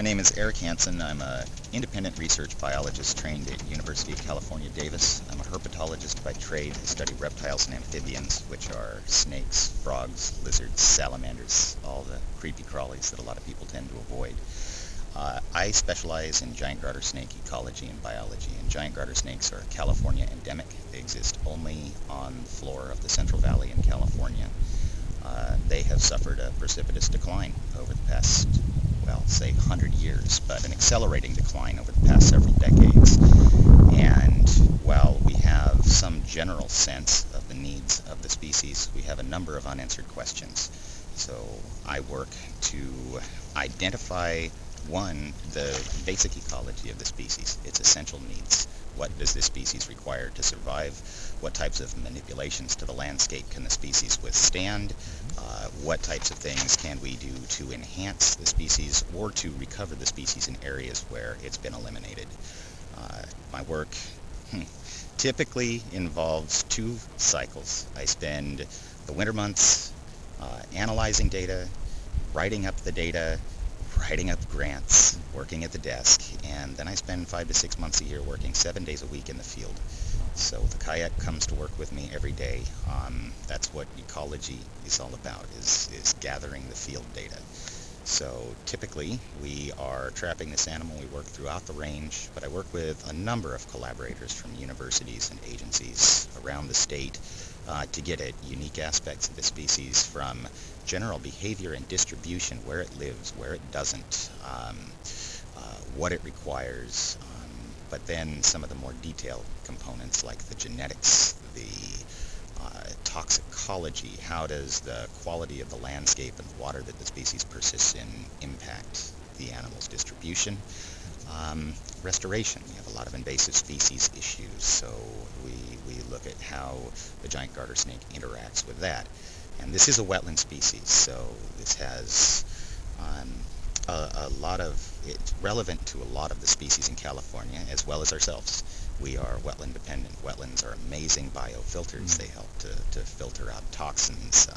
My name is Eric Hansen. I'm an independent research biologist trained at University of California, Davis. I'm a herpetologist by trade. I study reptiles and amphibians, which are snakes, frogs, lizards, salamanders, all the creepy crawlies that a lot of people tend to avoid. I specialize in giant garter snake ecology and biology, and giant garter snakes are California endemic. They exist only on the floor of the Central Valley in California. They have suffered a precipitous decline over the past, well, say 100 years, but an accelerating decline over the past several decades. And while we have some general sense of the needs of the species, we have a number of unanswered questions. So I work to identify, one, the basic ecology of the species, its essential needs. What does this species require to survive? What types of manipulations to the landscape can the species withstand? What types of things can we do to enhance the species or to recover the species in areas where it's been eliminated? My work typically involves two cycles. I spend the winter months analyzing data, writing up the data, writing up grants, working at the desk, and then I spend 5 to 6 months a year working 7 days a week in the field. So the kayak comes to work with me every day. That's what ecology is all about, is gathering the field data. So typically we are trapping this animal. We work throughout the range, but I work with a number of collaborators from universities and agencies around the state to get at unique aspects of the species, from general behavior and distribution, where it lives, where it doesn't, what it requires, but then some of the more detailed components like the genetics, the toxicology. How does the quality of the landscape and the water that the species persists in impact the animal's distribution? Restoration. We have a lot of invasive species issues, so we look at how the giant garter snake interacts with that. And this is a wetland species, so this has it's relevant to a lot of the species in California as well as ourselves. We are wetland dependent. Wetlands are amazing biofilters. They help to filter out toxins.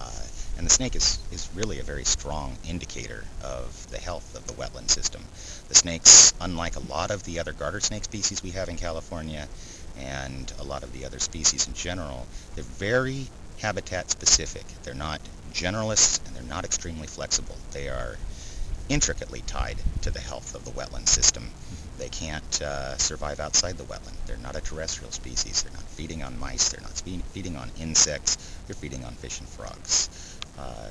And the snake is really a very strong indicator of the health of the wetland system. The snakes, unlike a lot of the other garter snake species we have in California and a lot of the other species in general, they're very habitat specific. They're not generalists and they're not extremely flexible. They are intricately tied to the health of the wetland system. They can't survive outside the wetland. They're not a terrestrial species. They're not feeding on mice. They're not feeding on insects. They're feeding on fish and frogs.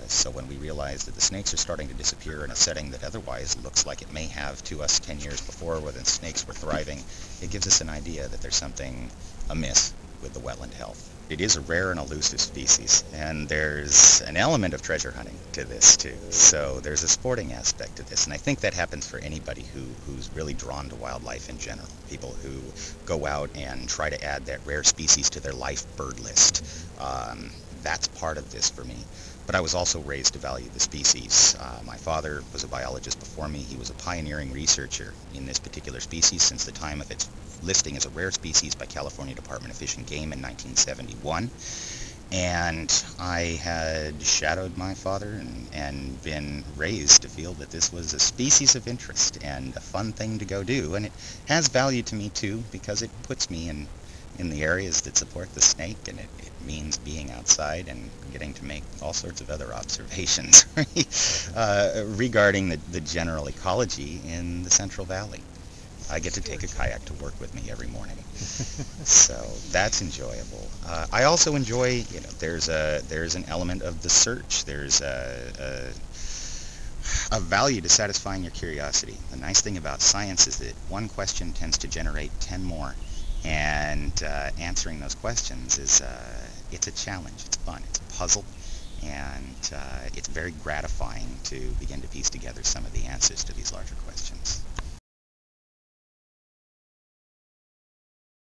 So when we realize that the snakes are starting to disappear in a setting that otherwise looks like it may have to us 10 years before, where the snakes were thriving, it gives us an idea that there's something amiss with the wetland health. It is a rare and elusive species, and there's an element of treasure hunting to this too. So there's a sporting aspect to this, and I think that happens for anybody who's really drawn to wildlife in general. People who go out and try to add that rare species to their life bird list. That's part of this for me. But I was also raised to value the species. My father was a biologist before me. He was a pioneering researcher in this particular species since the time of its listing as a rare species by California Department of Fish and Game in 1971. And I had shadowed my father and been raised to feel that this was a species of interest and a fun thing to go do. And it has value to me too, because it puts me in the areas that support the snake, and it means being outside and getting to make all sorts of other observations regarding the general ecology in the Central Valley. I get to take a kayak to work with me every morning, so that's enjoyable. I also enjoy, there's an element of the search. There's a value to satisfying your curiosity. The nice thing about science is that one question tends to generate 10 more. And answering those questions it's a challenge, it's fun, it's a puzzle, and it's very gratifying to begin to piece together some of the answers to these larger questions.